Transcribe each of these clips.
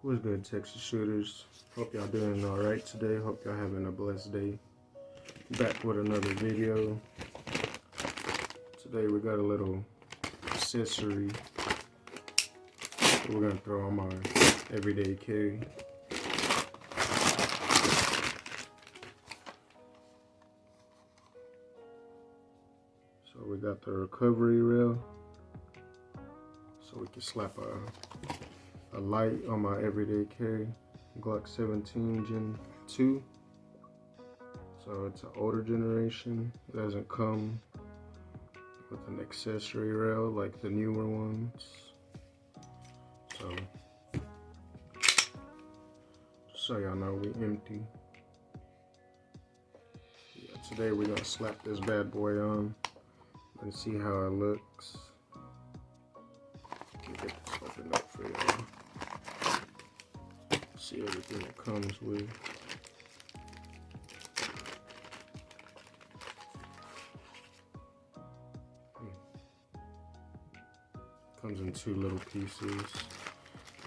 What's good, Texas shooters? Hope y'all doing alright today. Hope y'all having a blessed day. Back with another video. Today we got a little accessory that we're gonna throw on my everyday carry. So we got the recovery rail, so we can slap a light on my everyday carry, Glock 17 Gen 2. So it's an older generation. It doesn't come with an accessory rail like the newer ones. So just so y'all know, we empty. Yeah, today we're gonna slap this bad boy on and see how it looks. Let me get this opened up for y'all. See everything it comes with. Comes in two little pieces,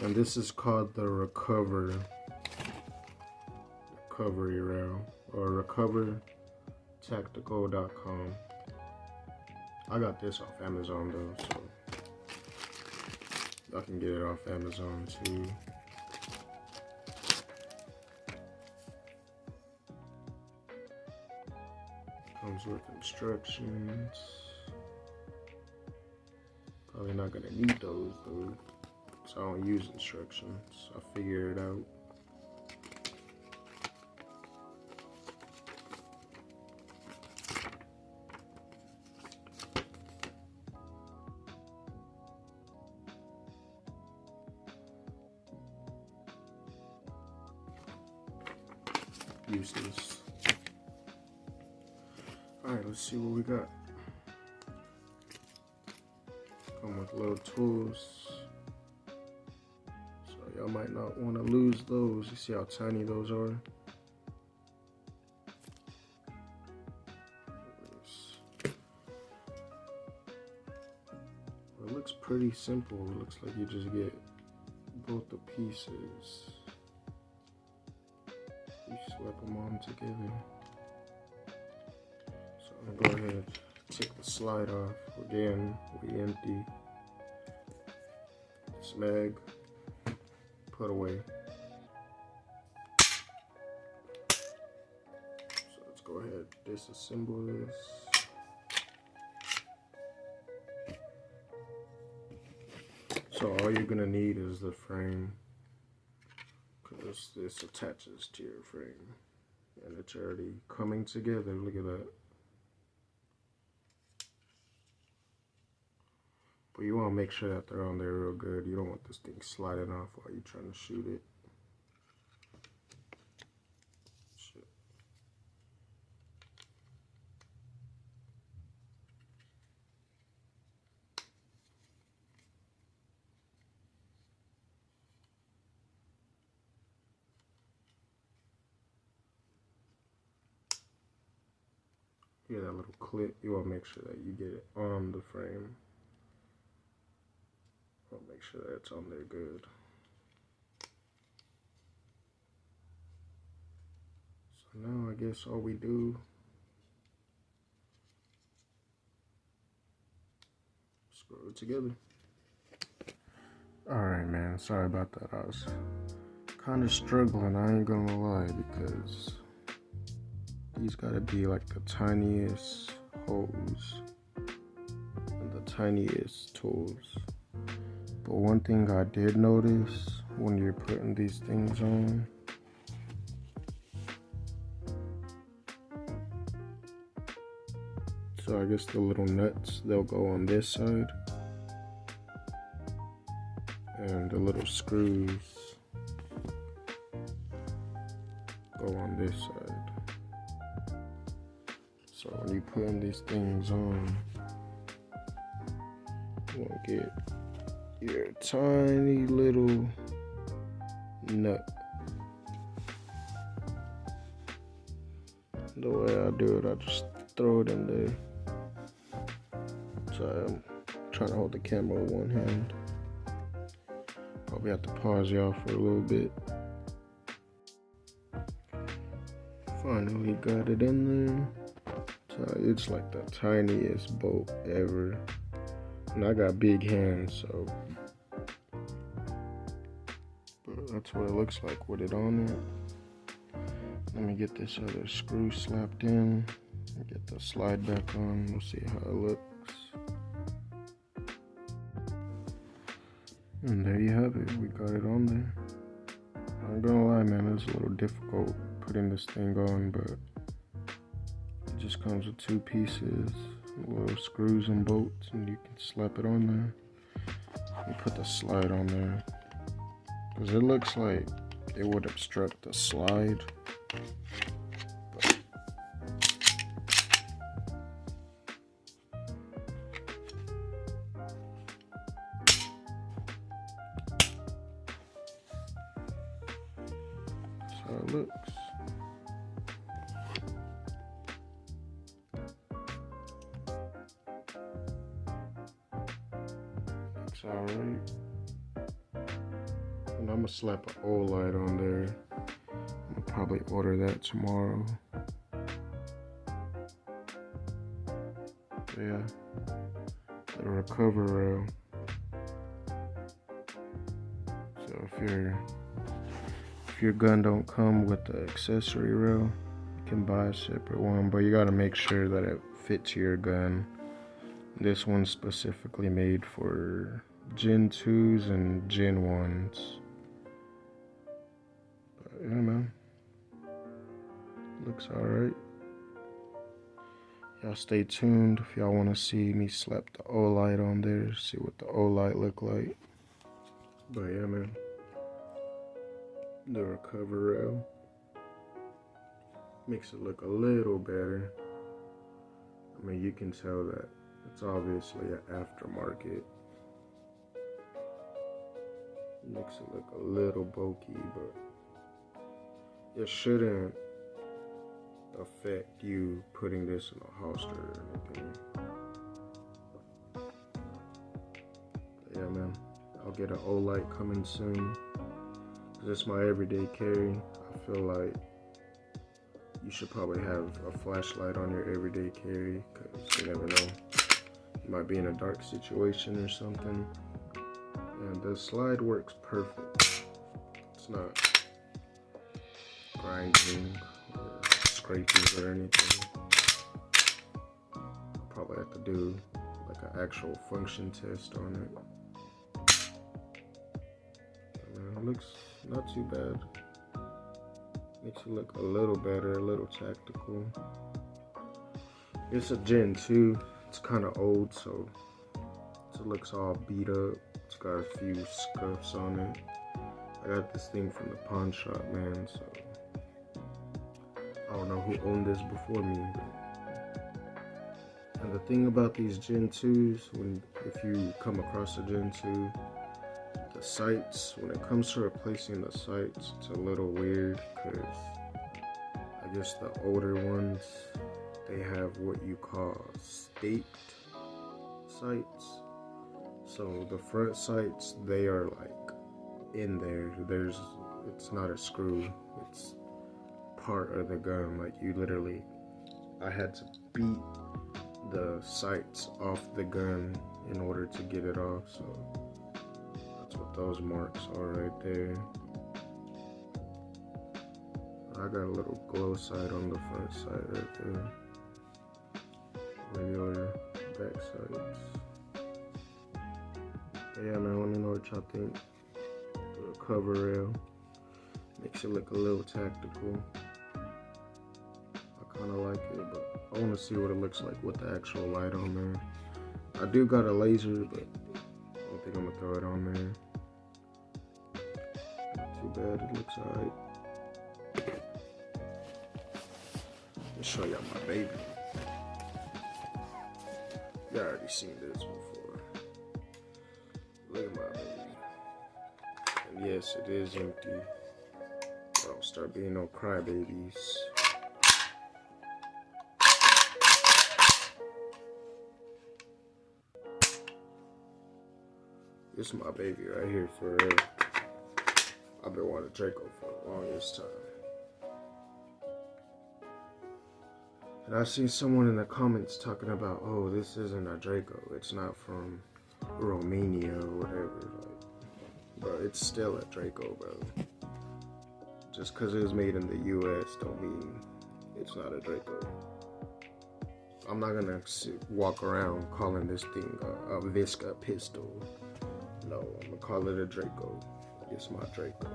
and this is called the recovery rail, or recovertactical.com. I got this off Amazon though, so y'all can get it off Amazon too. Comes with instructions. Probably not gonna need those though, so I don't use instructions. I figure it out. Useless. Alright, let's see what we got. Come with little tools, so y'all might not want to lose those. You see how tiny those are? It looks pretty simple. It looks like you just get both the pieces, you slap them on together. So I'm gonna go ahead and take the slide off. Again, we empty. This mag, put away. So let's go ahead and disassemble this. So all you're gonna need is the frame, because this attaches to your frame, and it's already coming together. Look at that. But you want to make sure that they're on there real good. You don't want this thing sliding off while you're trying to shoot it. Shit. Yeah, that little clip, you want to make sure that you get it on the frame. I'll make sure that it's on there good. So now I guess all we do, screw it together. Alright man, sorry about that. I was kind of struggling, I ain't gonna lie, because these gotta be like the tiniest holes and the tiniest tools. But one thing I did notice when you're putting these things on, so I guess the little nuts, they'll go on this side, and the little screws go on this side. So when you're putting these things on, you want to get your tiny little nut. The way I do it, I just throw it in there. So I'm trying to hold the camera with one hand. Probably have to pause y'all for a little bit. Finally got it in there. So it's like the tiniest bolt ever. And I got big hands, so. But that's what it looks like with it on it. Let me get this other screw slapped in. Get the slide back on. We'll see how it looks. And there you have it. We got it on there. I'm gonna lie, man, it's a little difficult putting this thing on, but it just comes with 2 pieces, little screws and bolts, and you can slap it on there. And put the slide on there, because it looks like it would obstruct the slide. That's how it looks. Looks alright. And I'm gonna slap an O light on there. I'm gonna probably order that tomorrow. But yeah, the recover rail. So if your gun don't come with the accessory rail, you can buy a separate one, but you gotta make sure that it fits your gun. This one's specifically made for Gen 2s and Gen 1s. But yeah, man. Looks alright. Y'all stay tuned if y'all want to see me slap the O-light on there, see what the O-light look like. But yeah, man. The recover rail makes it look a little better. I mean, you can tell that it's obviously an aftermarket. Makes it look a little bulky, but it shouldn't affect you putting this in a holster or anything. But yeah, man, I'll get an O-light coming soon. This is my everyday carry. I feel like you should probably have a flashlight on your everyday carry, because you never know. You might be in a dark situation or something. And the slide works perfect. It's not grinding or scraping or anything. I'll probably have to do like an actual function test on it. And it looks not too bad. Makes it look a little better, a little tactical. It's a Gen 2. It's kind of old, so it looks all beat up. It's got a few scuffs on it. I got this thing from the pawn shop, man, so I don't know who owned this before me. And the thing about these Gen 2s, if you come across a Gen 2, the sights, when it comes to replacing the sights, it's a little weird, because I guess the older ones, they have what you call staked sights. So the front sights, they are like in there. It's not a screw, it's part of the gun. Like you literally, I had to beat the sights off the gun in order to get it off. So that's what those marks are right there. I got a little glow sight on the front side right there. Regular back sights. But yeah, man, let me know what y'all think. The cover rail makes it look a little tactical. I kind of like it, but I want to see what it looks like with the actual light on there. I do got a laser, but I don't think I'm gonna throw it on there. Not too bad, it looks alright. Let me show y'all my baby. Y'all already seen this before. Look at my baby. And yes, it is empty. Don't start being no crybabies. This is my baby right here for real. been wanting a Draco for the longest time. And I see someone in the comments talking about, oh, this isn't a Draco. It's not from Romania or whatever. Like, bro, it's still a Draco, bro. Just because it was made in the U.S. don't mean it's not a Draco. I'm not gonna walk around calling this thing a Visca pistol. No, I'm gonna call it a Draco. It's my Draco.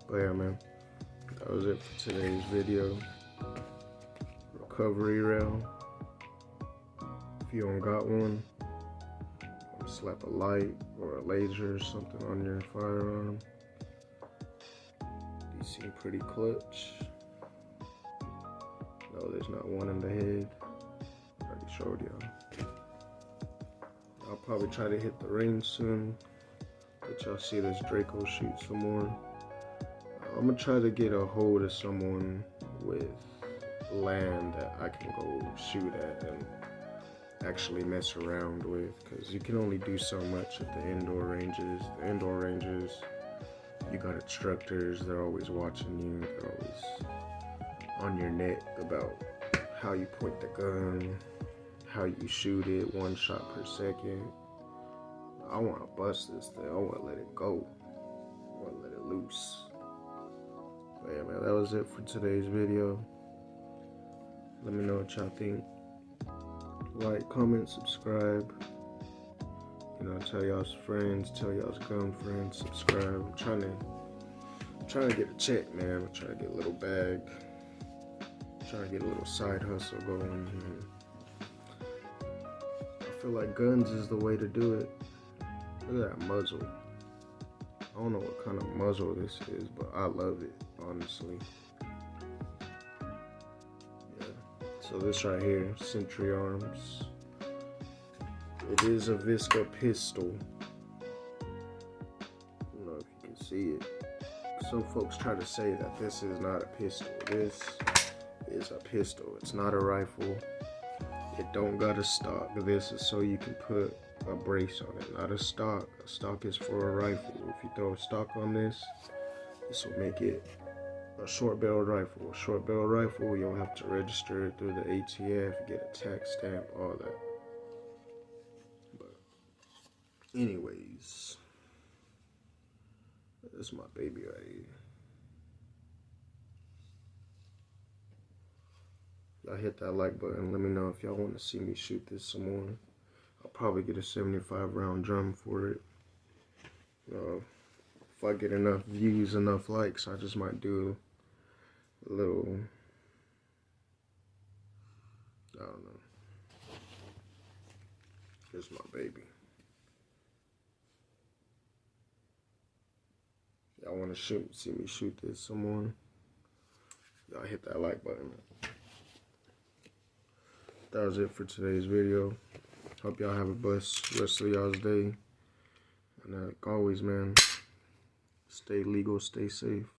But yeah, man, that was it for today's video. Recovery rail. If you don't got one, slap a light or a laser or something on your firearm. These seem pretty clutch. No, there's not one in the head. Already showed y'all. I'll probably try to hit the range soon. Let y'all see this Draco shoot some more. I'm gonna try to get a hold of someone with land that I can go shoot at and actually mess around with, because you can only do so much at the indoor ranges. The indoor ranges, you got instructors, they're always watching you, they're always on your neck about how you point the gun, how you shoot it, 1 shot per second. I want to bust this thing, I want to let it go, I want to let it loose. But yeah, man, that was it for today's video. Let me know what y'all think. Like, comment, subscribe. You know, tell y'all's friends, tell y'all's gun friends, subscribe. I'm trying to get a check, man. I'm trying to get a little bag. I'm trying to get a little side hustle going. I feel like guns is the way to do it. Look at that muzzle. I don't know what kind of muzzle this is, but I love it, honestly. So this right here, Century Arms. It is a Visca pistol. I don't know if you can see it. Some folks try to say that this is not a pistol. This is a pistol. It's not a rifle. It don't got a stock. This is so you can put a brace on it, not a stock. A stock is for a rifle. If you throw a stock on this will make it a short barrel rifle. A short barrel rifle, you'll have to register it through the ATF, get a tax stamp, all that. But anyways, this is my baby right here. Y'all hit that like button. Let me know if y'all want to see me shoot this some more. I'll probably get a 75 round drum for it. If I get enough views, enough likes, I just might do a little, I don't know. Here's my baby. Y'all want to see me shoot this some more? Y'all hit that like button. That was it for today's video. Hope y'all have a blessed rest of y'all's day. And like always, man, stay legal, stay safe.